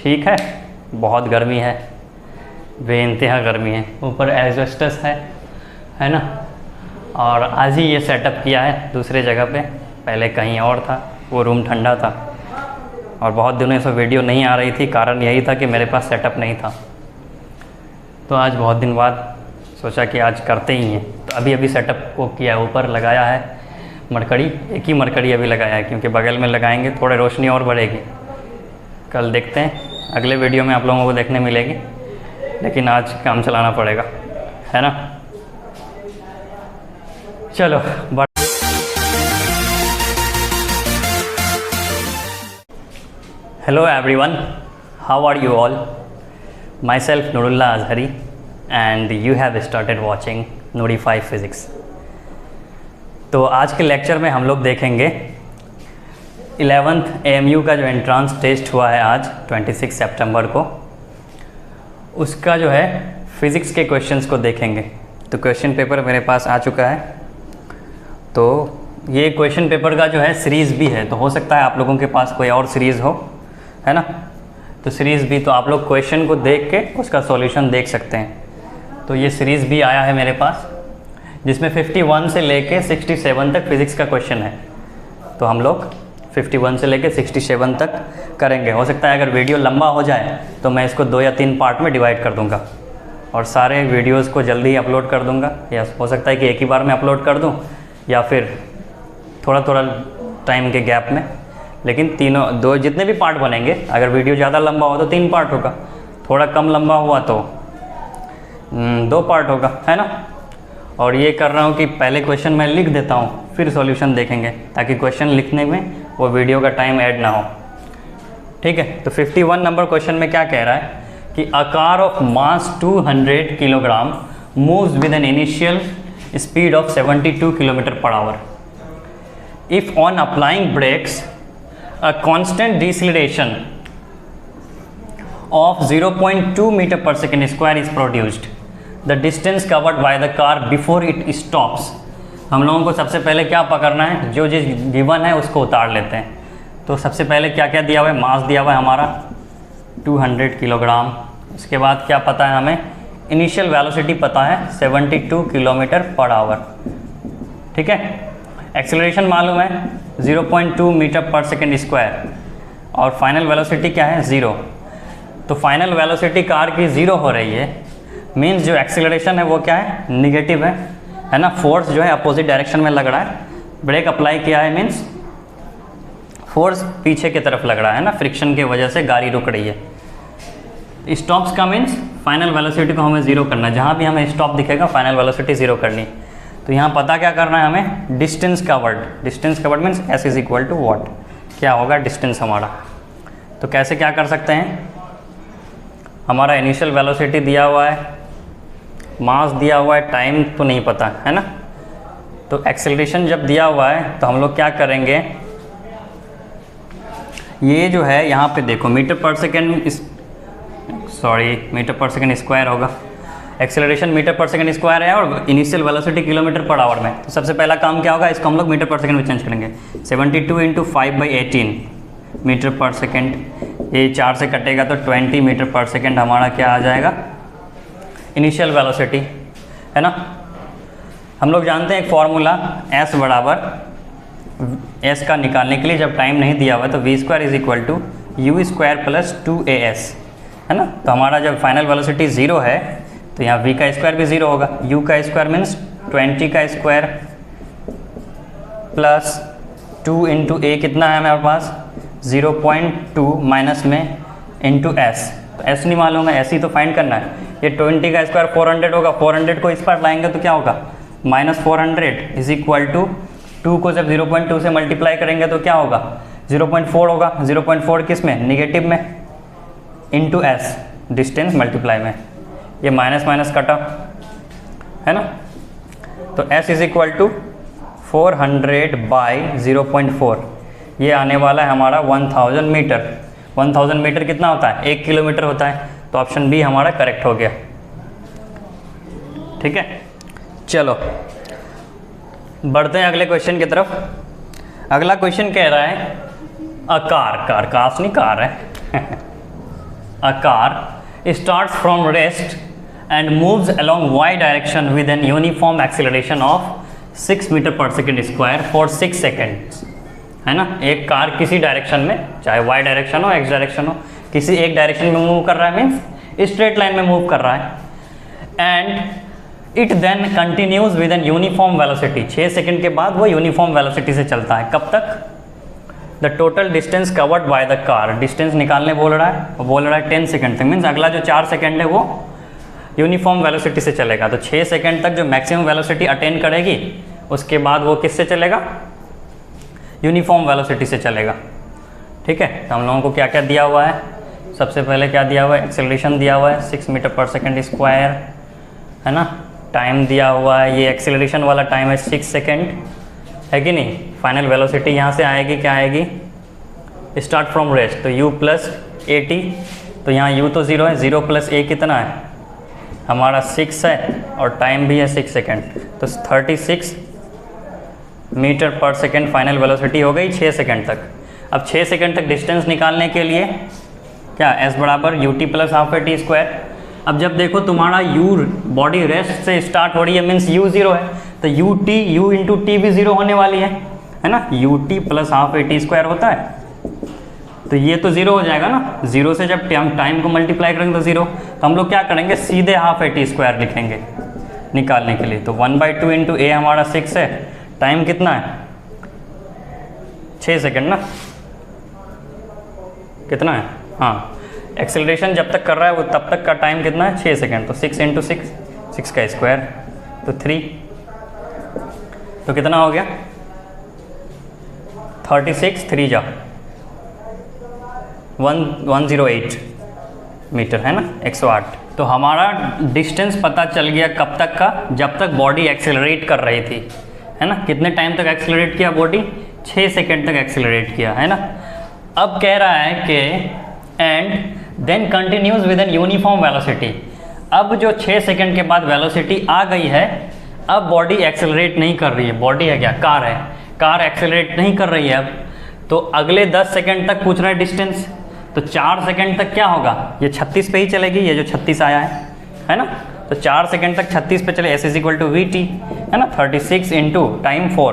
ठीक है, बहुत गर्मी है, बेइंतहा गर्मी है, ऊपर एग्जॉस्टस है ना। और आज ही ये सेटअप किया है दूसरे जगह पे, पहले कहीं और था, वो रूम ठंडा था और बहुत दिनों से वीडियो नहीं आ रही थी। कारण यही था कि मेरे पास सेटअप नहीं था, तो आज बहुत दिन बाद सोचा कि आज करते ही हैं। तो अभी सेटअप को किया, ऊपर लगाया है मरकड़ी, एक ही मरकड़ी अभी लगाया है क्योंकि बगल में लगाएंगे थोड़े रोशनी और बढ़ेगी। कल देखते हैं, अगले वीडियो में आप लोगों को देखने मिलेगी, लेकिन आज काम चलाना पड़ेगा, है ना। चलो hello everyone, how are you all? Myself Noorullah Azhari and you have started watching Noorify physics. तो आज के लेक्चर में हम लोग देखेंगे 11th AMU का जो एंट्रांस टेस्ट हुआ है आज 26 सितंबर को, उसका जो है फ़िज़िक्स के क्वेश्चंस को देखेंगे। तो क्वेश्चन पेपर मेरे पास आ चुका है, तो ये क्वेश्चन पेपर का जो है सीरीज़ भी है, तो हो सकता है आप लोगों के पास कोई और सीरीज़ हो, है ना। तो सीरीज़ भी, तो आप लोग क्वेश्चन को देख के उसका सॉल्यूशन देख सकते हैं। तो ये सीरीज़ भी आया है मेरे पास, जिसमें 51 से लेके 67 तक फिज़िक्स का क्वेश्चन है। तो हम लोग 51 से लेके 67 तक करेंगे। हो सकता है अगर वीडियो लंबा हो जाए तो मैं इसको 2 या 3 पार्ट में डिवाइड कर दूंगा और सारे वीडियोस को जल्दी ही अपलोड कर दूंगा, या हो सकता है कि एक ही बार में अपलोड कर दूं या फिर थोड़ा थोड़ा टाइम के गैप में। लेकिन दो जितने भी पार्ट बनेंगे, अगर वीडियो ज़्यादा लंबा हो तो 3 पार्ट होगा, थोड़ा कम लंबा हुआ तो 2 पार्ट होगा, है ना। और ये कर रहा हूँ कि पहले क्वेश्चन मैं लिख देता हूँ, फिर सॉल्यूशन देखेंगे, ताकि क्वेश्चन लिखने में वो वीडियो का टाइम ऐड ना हो, ठीक है। तो 51 नंबर क्वेश्चन में क्या कह रहा है कि a car of mass 200 kilogram moves with an initial speed of 72 kilometre per hour. If on applying brakes a constant deceleration of 0.2 metre per second square is produced, the distance covered by the car before it stops. हम लोगों को सबसे पहले क्या पकड़ना है, जो जिस गिवन है उसको उतार लेते हैं। तो सबसे पहले क्या क्या दिया हुआ है, मास दिया हुआ है हमारा 200 किलोग्राम। उसके बाद क्या पता है हमें, इनिशियल वेलोसिटी पता है 72 किलोमीटर पर आवर, ठीक है। एक्सेलरेशन मालूम है 0.2 मीटर पर सेकेंड स्क्वायर, और फाइनल वेलोसिटी क्या है, 0। तो फाइनल वेलोसिटी कार की 0 हो रही है, मीन्स जो एक्सेलरेशन है वो क्या है, निगेटिव है ना। फोर्स जो है अपोजिट डायरेक्शन में लग रहा है, ब्रेक अप्लाई किया है मीन्स फोर्स पीछे की तरफ लग रहा है ना, फ्रिक्शन की वजह से गाड़ी रुक रही है। स्टॉप्स का मीन्स फाइनल वेलोसिटी को हमें 0 करना है, जहाँ भी हमें स्टॉप दिखेगा फाइनल वेलोसिटी 0 करनी। तो यहाँ पता क्या करना है हमें, distance covered. Distance covered means S is equal to what, क्या होगा डिस्टेंस हमारा। तो कैसे क्या कर सकते हैं, हमारा इनिशियल वेलोसिटी दिया हुआ है, मास दिया हुआ है, टाइम तो नहीं पता है ना। तो एक्सेलरेशन जब दिया हुआ है तो हम लोग क्या करेंगे, ये जो है यहाँ पे देखो metre per second, metre per second square होगा। Acceleration metre per second square है और initial velocity kilometre per our में। तो सबसे पहला काम क्या होगा, इसको हम लोग मीटर पर सेकेंड में चेंज करेंगे। 72 इंटू 5/18 मीटर पर सेकेंड, ये 4 से कटेगा तो 20 मीटर पर सेकेंड हमारा क्या आ जाएगा, इनिशियल वेलोसिटी, है ना। हम लोग जानते हैं एक फॉर्मूला, S बराबर S का निकालने के लिए जब टाइम नहीं दिया हुआ है तो v² is equal to u² plus 2as, है ना। तो हमारा जब फाइनल वेलोसिटी 0 है तो यहाँ v का स्क्वायर भी 0 होगा, u का स्क्वायर मीन्स 20 का स्क्वायर प्लस 2 इंटू a कितना है हमारे पास 0.2 माइनस में इंटू s। तो s नहीं मालूम है, s ही तो फाइंड करना है। ये 20 का स्क्वायर 400 होगा, 400 को इस पर लाएंगे तो क्या होगा, -400 इज इक्वल टू 2 को जब 0.2 से मल्टीप्लाई करेंगे तो क्या होगा, 0.4 होगा। 0.4 किस में, निगेटिव में, इंटू s डिस्टेंस मल्टीप्लाई में, ये माइनस माइनस कटा, है ना। तो s is equal to 400 by 0.4, ये आने वाला है हमारा 1000 मीटर। 1000 मीटर कितना होता है, 1 किलोमीटर होता है। तो ऑप्शन बी हमारा करेक्ट हो गया, ठीक है। चलो बढ़ते हैं अगले क्वेश्चन की तरफ। अगला क्वेश्चन कह रहा है अ कार, कार्स नहीं कार है a car starts from rest and moves along y direction with an uniform acceleration of 6 metre per second square for 6 seconds, है ना। एक कार किसी डायरेक्शन में, चाहे y डायरेक्शन हो x डायरेक्शन हो, किसी एक डायरेक्शन में मूव कर रहा है, मीन्स स्ट्रेट लाइन में मूव कर रहा है, and it then continues with an uniform velocity. 6 second के बाद वो यूनिफॉर्म वेलोसिटी से चलता है। कब तक? The total distance covered by the car, distance निकालने बोल रहा है, वो बोल रहा है 10 सेकेंड तक, मीन्स अगला जो 4 सेकेंड है वो यूनिफॉर्म वेलोसिटी से चलेगा। तो 6 सेकेंड तक जो मैक्सिमम वेलोसिटी अटेन करेगी, उसके बाद वो किससे चलेगा? यूनिफॉर्म वेलोसिटी से चलेगा। ठीक है, तो हम लोगों को क्या क्या दिया हुआ है? सबसे पहले क्या दिया हुआ है? एक्सेलरेशन दिया हुआ है 6 मीटर पर सेकेंड स्क्वायर, है ना। टाइम दिया हुआ है, ये एक्सेलरेशन वाला टाइम है 6 सेकेंड, है कि नहीं। फाइनल वेलोसिटी यहाँ से आएगी, क्या आएगी? स्टार्ट फ्रॉम रेस्ट, तो u प्लस AT, तो यहाँ u तो 0 है, 0 प्लस a कितना है? हमारा 6 है, और टाइम भी है 6 सेकेंड, तो 36 metre per second final velocity हो गई 6 सेकेंड तक। अब 6 सेकेंड तक डिस्टेंस निकालने के लिए क्या? s बराबर ut plus half AT square. अब जब देखो तुम्हारा u बॉडी रेस्ट से स्टार्ट हो रही है, मीन्स u 0 है, तो u इंटू टी भी 0 होने वाली है ना। ut plus half AT square होता है, तो ये तो 0 हो जाएगा ना। 0 से जब टाइम को मल्टीप्लाई करेंगे तो 0, तो हम लोग क्या करेंगे? सीधे हाफ AT स्क्वायर लिखेंगे निकालने के लिए। तो 1/2 इंटू a हमारा 6 है, टाइम कितना है? 6 सेकेंड ना, कितना है? हाँ, एक्सेलरेशन जब तक कर रहा है वो तब तक का टाइम कितना है? 6 सेकेंड। तो 6 इंटू 6 का स्क्वायर, तो 3, तो कितना हो गया? 36, 3 जा 108 मीटर, है ना, 108। तो हमारा डिस्टेंस पता चल गया कब तक का? जब तक बॉडी एक्सेलरेट कर रही थी, है ना। कितने टाइम तक एक्सेलरेट किया बॉडी? 6 सेकेंड तक एक्सेलरेट किया, है ना। अब कह रहा है कि and then continues with an uniform velocity. अब जो 6 सेकेंड के बाद वेलोसिटी आ गई है, अब बॉडी एक्सेलरेट नहीं कर रही है। बॉडी है क्या? कार है, कार एक्सेलरेट नहीं कर रही है अब। तो अगले 10 सेकेंड तक पूछ रहा है डिस्टेंस, तो 4 सेकेंड तक क्या होगा? ये 36 पे ही चलेगी, ये जो 36 आया है ना। तो 4 सेकेंड तक 36 पे चले, s is equal to VT, है ना। 36 इंटू टाइम 4,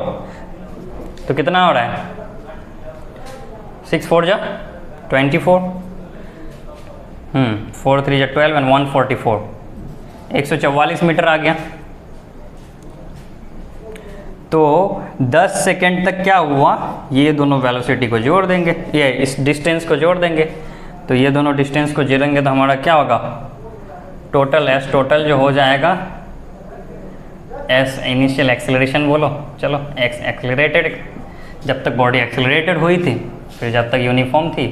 तो कितना हो रहा है? 6 4 जा 24, 4 3 जा 12 एंड 144, 144 मीटर आ गया। तो 10 सेकेंड तक क्या हुआ? ये दोनों वेलोसिटी को जोड़ देंगे, ये इस डिस्टेंस को जोड़ देंगे, तो ये दोनों डिस्टेंस को जोड़ेंगे तो हमारा क्या होगा? टोटल S टोटल जो हो जाएगा, S इनिशियल एक्सेलरेशन बोलो, चलो एक्स एक्सेलरेटेड, जब तक बॉडी एक्सेलरेटेड हुई थी, फिर जब तक यूनिफॉर्म थी,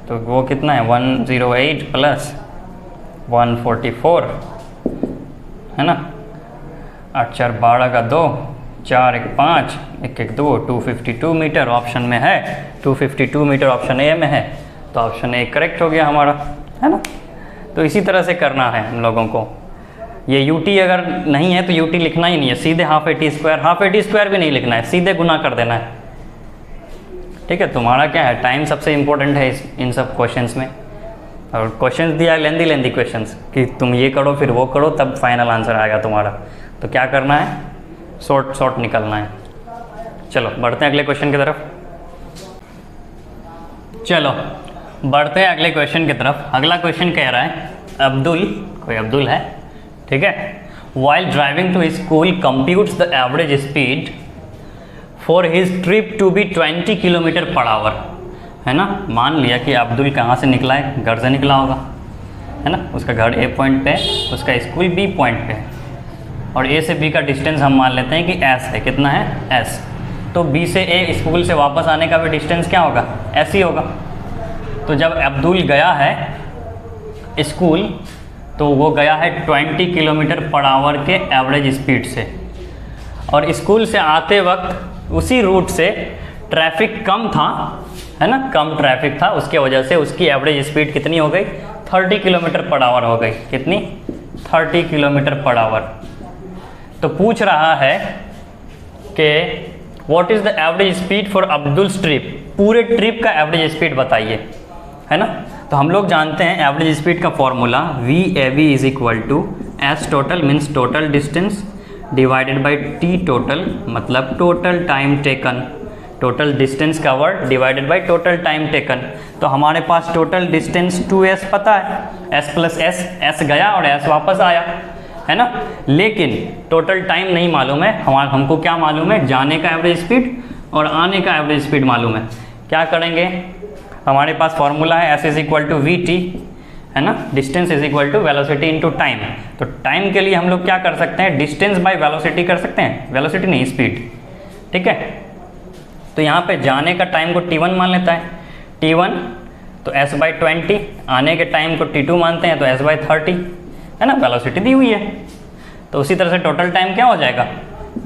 तो वो कितना है? 108 प्लस 144, है ना। 8 4 12 का 2, 4 1 5, 1 1 2, 252 मीटर ऑप्शन में है, 252 मीटर ऑप्शन ए में है, तो ऑप्शन ए करेक्ट हो गया हमारा, है ना। तो इसी तरह से करना है हम लोगों को। ये ut अगर नहीं है तो ut लिखना ही नहीं है, सीधे half AT square, half AT square भी नहीं लिखना है, सीधे गुना कर देना है। ठीक है, तुम्हारा क्या है? टाइम सबसे इंपॉर्टेंट है इन सब क्वेश्चंस में। और क्वेश्चंस दिया है लेंदी क्वेश्चंस कि तुम ये करो फिर वो करो, तब फाइनल आंसर आएगा तुम्हारा। तो क्या करना है? शॉर्ट निकलना है। चलो बढ़ते हैं अगले क्वेश्चन की तरफ। चलो बढ़ते हैं अगले क्वेश्चन की तरफ। अगला क्वेश्चन कह रहा है, अब्दुल, कोई अब्दुल है, ठीक है, while driving to school computes the average speed for his trip to be 20 kilometre per hour, है ना। मान लिया कि अब्दुल कहाँ से निकला है? घर से निकला होगा, है ना। उसका घर A पॉइंट पे, उसका स्कूल B पॉइंट पे, और A से B का डिस्टेंस हम मान लेते हैं कि S है। कितना है? S। तो B से A स्कूल से वापस आने का भी डिस्टेंस क्या होगा? S ही होगा। तो जब अब्दुल गया है स्कूल, तो वो गया है 20 किलोमीटर पर आवर के एवरेज स्पीड से, और स्कूल से आते वक्त उसी रूट से ट्रैफिक कम था, है ना, कम ट्रैफिक था, उसके वजह से उसकी एवरेज स्पीड कितनी हो गई? 30 किलोमीटर पर आवर हो गई। कितनी? 30 किलोमीटर पर आवर। तो पूछ रहा है कि what is the average speed for Abdul's trip, पूरे ट्रिप का एवरेज स्पीड बताइए। है ना। तो हम लोग जानते हैं एवरेज स्पीड का formula v a b is equal to s total means total distance divided by t total, मतलब total time taken, total distance covered divided by total time taken. तो हमारे पास टोटल डिस्टेंस 2s पता है, s plus s गया और s वापस आया, है ना। लेकिन टोटल टाइम नहीं मालूम है, हमको क्या मालूम है, जाने का एवरेज स्पीड और आने का एवरेज स्पीड मालूम है। क्या करेंगे, हमारे पास फॉर्मूला है s is equal to v t, है ना, distance is equal to velocity into time. तो टाइम के लिए हम लोग क्या कर सकते हैं, डिस्टेंस बाय वेलोसिटी कर सकते हैं, वेलोसिटी नहीं स्पीड, ठीक है। तो यहाँ पे जाने का टाइम को t1 मान लेता है, t1 तो s/20, आने के टाइम को t2 मानते हैं तो s/30, है ना, वेलोसिटी दी हुई है। तो उसी तरह से टोटल टाइम क्या हो जाएगा,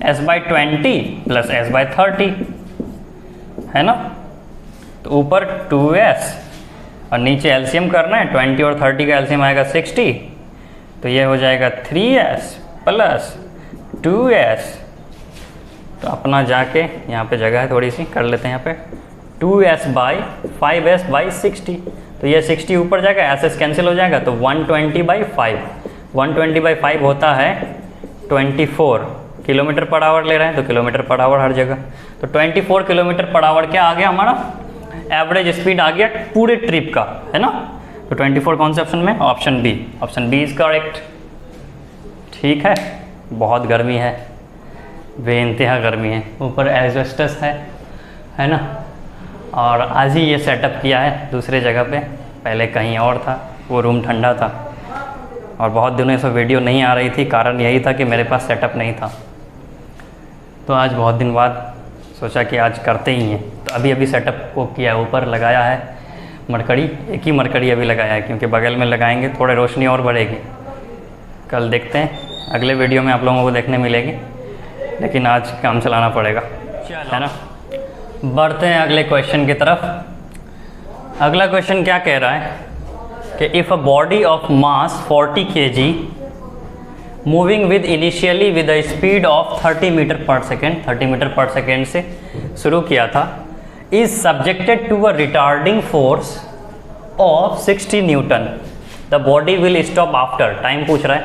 s/20 प्लस s/30, है ना। तो ऊपर 2s और नीचे एलसीएम करना है, 20 और 30 का एलसीएम आएगा 60, तो ये हो जाएगा 3s प्लस 2s। तो अपना जाके यहाँ पे जगह है थोड़ी सी, कर लेते हैं यहाँ पे 2s/5s/60, तो ये 60 ऊपर जाएगा, s कैंसिल हो जाएगा, तो 120/5, 120/5 होता है 24 किलोमीटर पर आवर ले रहे हैं, तो किलोमीटर पर आवर हर जगह, तो 24 किलोमीटर पर आवर क्या आ गया हमारा एवरेज स्पीड आ गया पूरे ट्रिप का, है ना। तो 24 कौन से ऑप्शन में, option B, option B is correct. ठीक है, बहुत गर्मी है, बेइंतहा गर्मी है, ऊपर एस्बेस्टस है ना। और आज ही ये सेटअप किया है दूसरे जगह पे, पहले कहीं और था, वो रूम ठंडा था और बहुत दिनों से वीडियो नहीं आ रही थी, कारण यही था कि मेरे पास सेटअप नहीं था। तो आज बहुत दिन बाद सोचा कि आज करते ही हैं, तो अभी सेटअप को किया, ऊपर लगाया है मरकड़ी, एक ही मरकड़ी अभी लगाया है, क्योंकि बगल में लगाएंगे थोड़े रोशनी और बढ़ेगी। कल देखते हैं, अगले वीडियो में आप लोगों को देखने मिलेगी, लेकिन आज काम चलाना पड़ेगा, है ना। बढ़ते हैं अगले क्वेश्चन की तरफ। अगला क्वेश्चन क्या कह रहा है कि if a body of mass 40 kg moving with initially with a speed of 30 metre per second, 30 metre per second से शुरू किया था, is subjected to a retarding force of 60 newton, the body will stop after, time पूछ रहा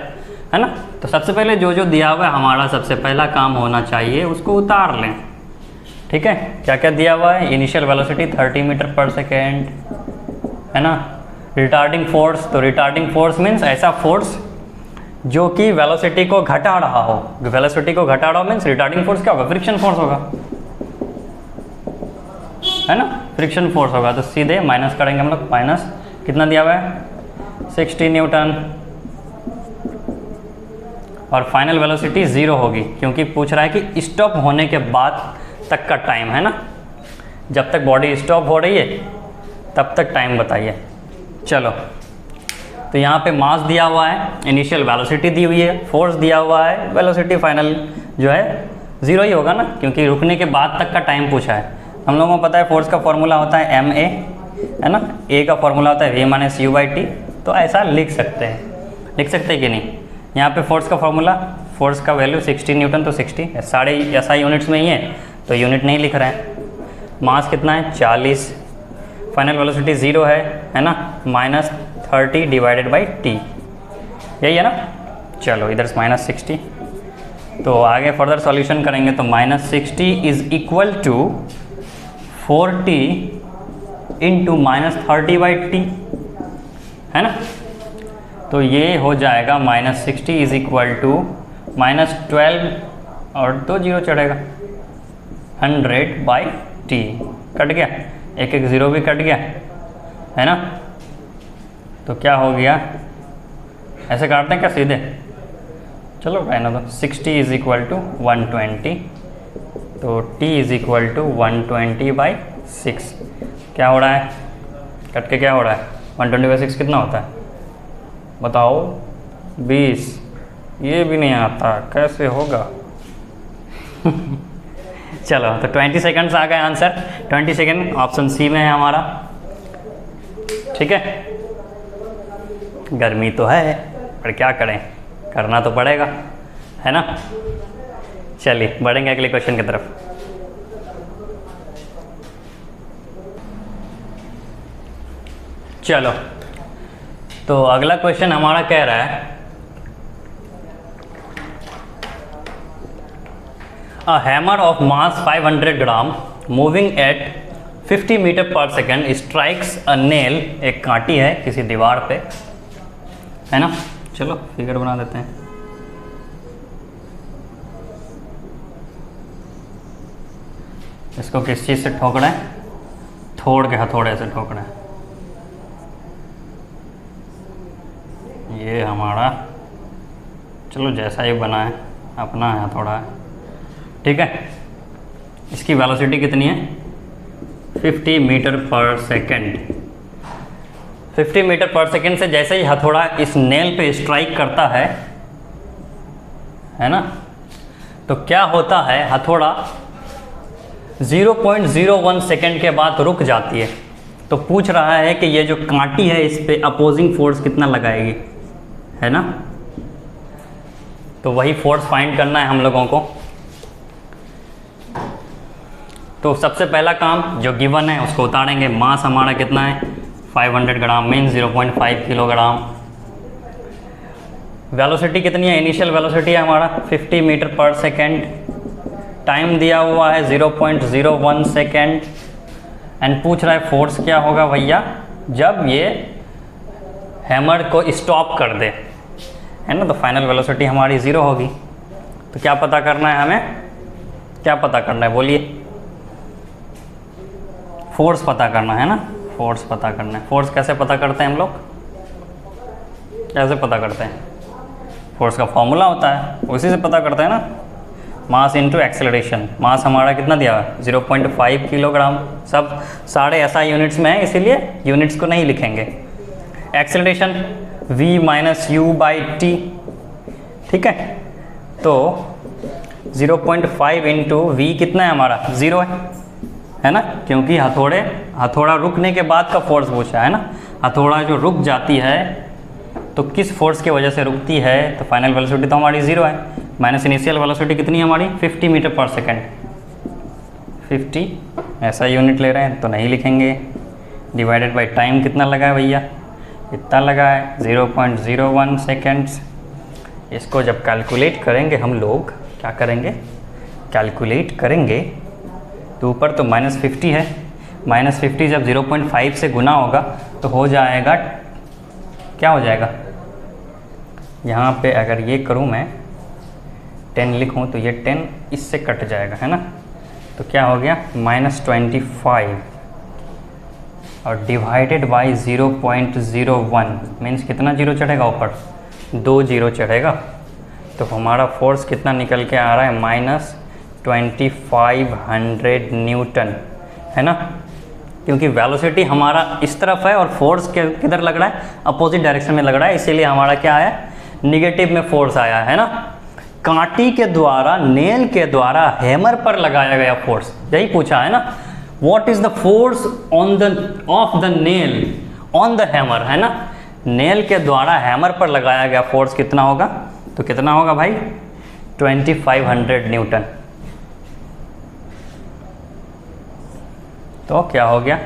है ना। तो सबसे पहले जो दिया हुआ है, हमारा सबसे पहला काम होना चाहिए उसको उतार लें, ठीक है। क्या क्या दिया हुआ है, initial velocity 30 metre per second, है ना। रिटार्डिंग फोर्स, तो रिटार्डिंग फोर्स मीन्स ऐसा फोर्स जो कि वेलोसिटी को घटा रहा हो, वेलोसिटी को घटा रहा हो मीन्स रिटार्डिंग फोर्स क्या होगा, फ्रिक्शन फोर्स होगा, है ना, फ्रिक्शन फोर्स होगा। तो सीधे माइनस करेंगे हम लोग, माइनस कितना दिया हुआ है 60 न्यूटन, और फाइनल वेलोसिटी 0 होगी, क्योंकि पूछ रहा है कि स्टॉप होने के बाद तक का टाइम, है ना, जब तक बॉडी स्टॉप हो रही है तब तक टाइम बताइए। चलो, तो यहाँ पे मास दिया हुआ है, इनिशियल वेलोसिटी दी हुई है, फोर्स दिया हुआ है, वेलोसिटी फाइनल जो है 0 ही होगा ना, क्योंकि रुकने के बाद तक का टाइम पूछा है। हम लोगों को पता है फोर्स का फॉर्मूला होता है ma, है ना, a का फॉर्मूला होता है v - u/t, तो ऐसा लिख सकते हैं कि नहीं। यहाँ पे फोर्स का फॉर्मूला, फोर्स का वैल्यू 60 न्यूटन, तो 60 सारे SI यूनिट्स में ही है, तो यूनिट नहीं लिख रहे हैं। मास कितना है 40, फाइनल वेलोसिटी 0 है ना, -30 डिवाइडेड बाई t, यही है ना। चलो इधर -60, तो आगे फर्दर सॉल्यूशन करेंगे तो -60 is equal to 40 into -30/t, है ना। तो ये हो जाएगा -60 इज इक्वल टू -12 और 2 0 चढ़ेगा, 100/t, कट गया, एक 0 भी कट गया, है ना। तो क्या हो गया, ऐसे काटते हैं क्या सीधे, चलो कहना तो 60 इज इक्वल टू 120, तो t इज इक्वल टू 120/6। क्या हो रहा है, कट के क्या हो रहा है, 120/6 कितना होता है बताओ, 20, ये भी नहीं आता, कैसे होगा। चलो, तो 20 सेकंड्स आ गए आंसर, 20 सेकंड ऑप्शन सी में है हमारा, ठीक है। गर्मी तो है पर क्या करें, करना तो पड़ेगा, है ना। चलिए बढ़ेंगे अगले क्वेश्चन की तरफ। चलो, तो अगला क्वेश्चन हमारा कह रहा है A hammer of mass 500 gram moving at 50 metre per second strikes a nail, एक कांटी है किसी दीवार पे, है ना। चलो फिगर बना देते हैं। इसको किस चीज़ से ठोकना है? थोड़ के हथौड़े से ठोकना है। ये हमारा, चलो जैसा ही बना है अपना है हथौड़ा है, ठीक है। इसकी वेलोसिटी कितनी है? 50 metre per second. 50 metre per second से जैसे ही हथौड़ा इस नेल पे स्ट्राइक करता है ना, तो क्या होता है, हथौड़ा 0.01 सेकेंड के बाद रुक जाती है। तो पूछ रहा है कि ये जो कांटी है इस पे अपोजिंग फोर्स कितना लगाएगी, है ना। तो वही फोर्स फाइंड करना है हम लोगों को। तो सबसे पहला काम जो गिवन है उसको उतारेंगे। मास हमारा कितना है? 500 ग्राम, मीन 0.5 किलोग्राम। वेलोसिटी कितनी है? इनिशियल वेलोसिटी है हमारा 50 मीटर पर सेकेंड। टाइम दिया हुआ है 0.01 सेकेंड। एंड पूछ रहा है फोर्स क्या होगा भैया जब ये हैमर को स्टॉप कर दे, है ना। तो फाइनल वेलोसिटी हमारी 0 होगी। तो क्या पता करना है हमें? क्या पता करना है बोलिए? फोर्स पता करना है ना, फोर्स पता करना है। फोर्स कैसे पता करते हैं हम लोग? कैसे पता करते हैं? फोर्स का फॉर्मूला होता है, उसी से पता करते हैं ना। Mass into acceleration. मास हमारा कितना दिया है? 0.5 किलोग्राम। सब सारे SI यूनिट्स में है, इसीलिए यूनिट्स को नहीं लिखेंगे। Acceleration v minus you by T, ठीक है। तो 0.5 इंटू वी कितना है हमारा? 0 है ना, क्योंकि हथौड़ा रुकने के बाद का फोर्स पूछा है ना। हथौड़ा जो रुक जाती है तो किस फोर्स की वजह से रुकती है, तो फाइनल वेलोसिटी तो हमारी 0 है। माइनस इनिशियल वेलोसिटी कितनी है हमारी? 50 मीटर पर सेकेंड। 50 ऐसा यूनिट ले रहे हैं तो नहीं लिखेंगे। डिवाइडेड बाय टाइम कितना लगा है भैया? इतना लगा है 0.01 सेकेंड्स। इसको जब कैलकुलेट करेंगे हम लोग, क्या करेंगे? कैलकुलेट करेंगे तो ऊपर तो -50 है। -50 जब 0.5 से गुना होगा तो हो जाएगा, क्या हो जाएगा? यहाँ पे अगर ये करूँ मैं 10 लिखूँ तो ये 10 इससे कट जाएगा, है ना। तो क्या हो गया? -25 और डिवाइडेड बाई 0.01 मीन्स कितना जीरो चढ़ेगा ऊपर? 2 जीरो चढ़ेगा। तो हमारा फोर्स कितना निकल के आ रहा है? -2500 न्यूटन, है ना। क्योंकि वेलोसिटी हमारा इस तरफ है और फोर्स किधर लग रहा है? अपोजिट डायरेक्शन में लग रहा है, इसीलिए हमारा क्या आया? निगेटिव में फोर्स आया, है ना। कांटी के द्वारा, नेल के द्वारा हैमर पर लगाया गया फोर्स, यही पूछा है ना। What is the force on the of the nail on the hammer, है ना। नेल के द्वारा हैमर पर लगाया गया फोर्स कितना होगा? तो कितना होगा भाई? 2500 न्यूटन। तो क्या हो गया?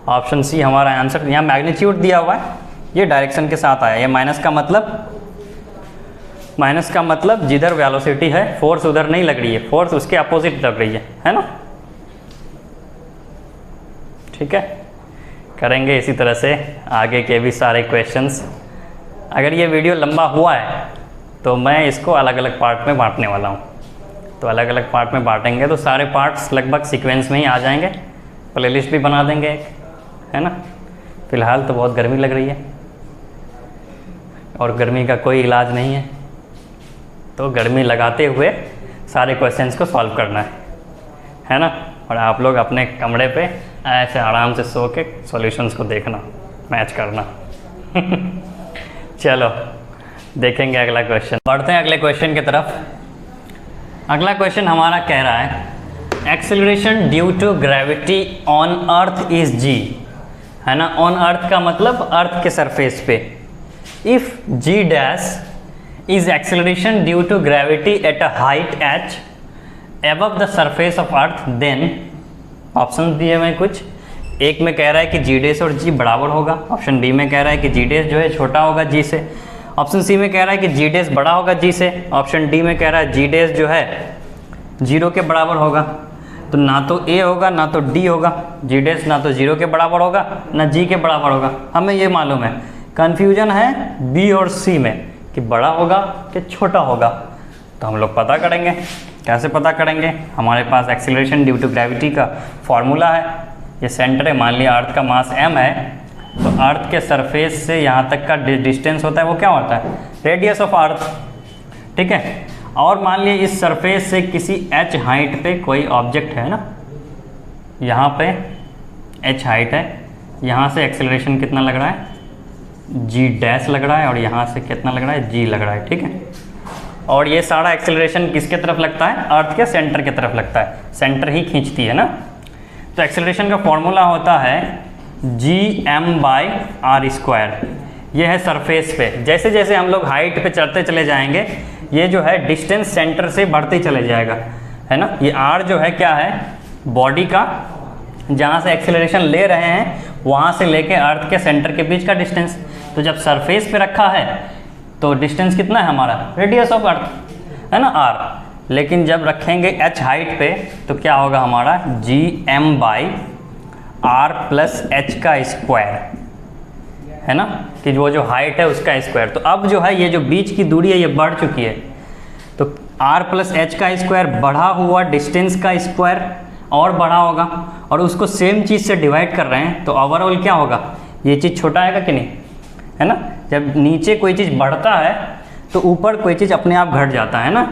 ऑप्शन सी हमारा आंसर। यहाँ मैग्नीट्यूड दिया हुआ है, ये डायरेक्शन के साथ आया। ये माइनस का मतलब जिधर वेलोसिटी है फोर्स उधर नहीं लग रही है, फोर्स उसके अपोजिट लग रही है ना। ठीक है, करेंगे इसी तरह से आगे के भी सारे क्वेश्चंस। अगर ये वीडियो लंबा हुआ है तो मैं इसको अलग अलग पार्ट में बांटने वाला हूँ। तो अलग अलग पार्ट में बांटेंगे तो सारे पार्ट्स लगभग सीक्वेंस में ही आ जाएंगे। प्लेलिस्ट भी बना देंगे, है ना। फ़िलहाल तो बहुत गर्मी लग रही है और गर्मी का कोई इलाज नहीं है, तो गर्मी लगाते हुए सारे क्वेश्चंस को सॉल्व करना है ना। और आप लोग अपने कमरे पे ऐसे आराम से सो के सॉल्यूशंस को देखना, मैच करना। चलो देखेंगे अगला क्वेश्चन। बढ़ते हैं अगले क्वेश्चन की तरफ। अगला क्वेश्चन हमारा कह रहा है acceleration due to gravity on earth is g, है ना। ऑन अर्थ का मतलब अर्थ के सरफेस पे। If g dash is acceleration due to gravity at a height h above the surface of earth, then option दिए हुए कुछ एक में कह रहा है कि जी डेस और जी बराबर होगा, ऑप्शन बी में कह रहा है कि जी डेस जो है छोटा होगा जी से, ऑप्शन सी में कह रहा है कि जी डेस बड़ा होगा जी से, ऑप्शन डी में कह रहा है जी डेस जो है 0 के बराबर होगा। तो ना तो ए होगा ना तो डी होगा, जी डेस ना तो 0 के बराबर होगा ना जी के बराबर होगा, हमें ये मालूम है। कन्फ्यूजन है बी और सी में कि बड़ा होगा कि छोटा होगा। तो हम लोग पता करेंगे। कैसे पता करेंगे? हमारे पास एक्सीलरेशन ड्यू टू ग्रेविटी का फॉर्मूला है। ये सेंटर है, मान लिया अर्थ का मास m है, तो अर्थ के सरफेस से यहाँ तक का डिस्टेंस होता है वो क्या होता है? रेडियस ऑफ अर्थ, ठीक है। और मान लिया इस सरफेस से किसी h हाइट पे कोई ऑब्जेक्ट है ना, यहाँ पे h हाइट है, यहाँ से एक्सेलरेशन कितना लग रहा है? g डैश लग रहा है, और यहाँ से कितना लग रहा है? g लग रहा है, ठीक है। और ये सारा एक्सेलरेशन किसके तरफ लगता है? अर्थ के सेंटर की तरफ लगता है, सेंटर ही खींचती है ना। तो एक्सेलरेशन का फॉर्मूला होता है gm/r²। ये है सरफेस पे। जैसे जैसे हम लोग हाइट पे चढ़ते चले जाएंगे, ये जो है डिस्टेंस सेंटर से बढ़ते चले जाएगा, है ना। ये r जो है क्या है? बॉडी का जहाँ से एक्सेलरेशन ले रहे हैं वहाँ से लेके अर्थ के सेंटर के बीच का डिस्टेंस। तो जब सरफेस पे रखा है तो डिस्टेंस कितना है हमारा? रेडियस ऑफ अर्थ, है ना, r। लेकिन जब रखेंगे h हाइट पे तो क्या होगा हमारा? gm/r+h², है ना, कि वो जो हाइट है उसका स्क्वायर। तो अब जो है ये जो बीच की दूरी है ये बढ़ चुकी है, तो r+h² बढ़ा हुआ डिस्टेंस का स्क्वायर और बड़ा होगा, और उसको सेम चीज़ से डिवाइड कर रहे हैं, तो ओवरऑल क्या होगा? ये चीज़ छोटा आएगा कि नहीं, है ना। जब नीचे कोई चीज़ बढ़ता है तो ऊपर कोई चीज़ अपने आप घट जाता है ना।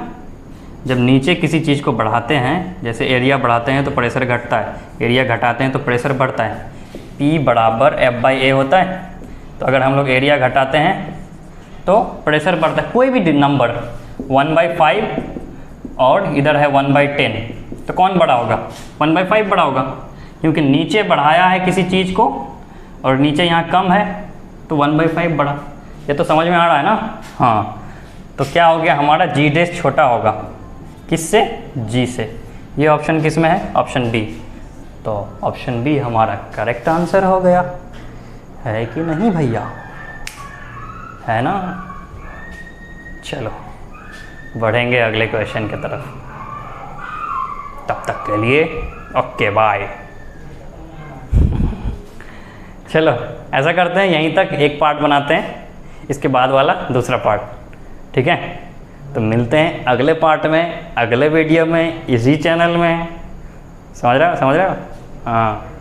जब नीचे किसी चीज़ को बढ़ाते हैं, जैसे एरिया बढ़ाते हैं तो प्रेशर घटता है, एरिया घटाते हैं तो प्रेशर बढ़ता है, P = F/A होता है। तो अगर हम लोग एरिया घटाते हैं तो प्रेशर बढ़ता है। कोई भी नंबर 1/5 और इधर है 1/10, तो कौन बड़ा होगा? 1/5 बड़ा होगा, क्योंकि नीचे बढ़ाया है किसी चीज़ को और नीचे यहाँ कम है, तो 1/5 बड़ा। ये तो समझ में आ रहा है ना? हाँ। तो क्या हो गया हमारा? जी डेस छोटा होगा, किससे? जी से। ये ऑप्शन किस में है? Option B. तो ऑप्शन बी हमारा करेक्ट आंसर हो गया, है कि नहीं भैया? है ना। चलो बढ़ेंगे अगले क्वेश्चन की तरफ। तब तक के लिए ओके बाय। चलो ऐसा करते हैं, यहीं तक एक पार्ट बनाते हैं, इसके बाद वाला दूसरा पार्ट, ठीक है। तो मिलते हैं अगले पार्ट में, अगले वीडियो में, इसी चैनल में। समझ रहे हो? हाँ।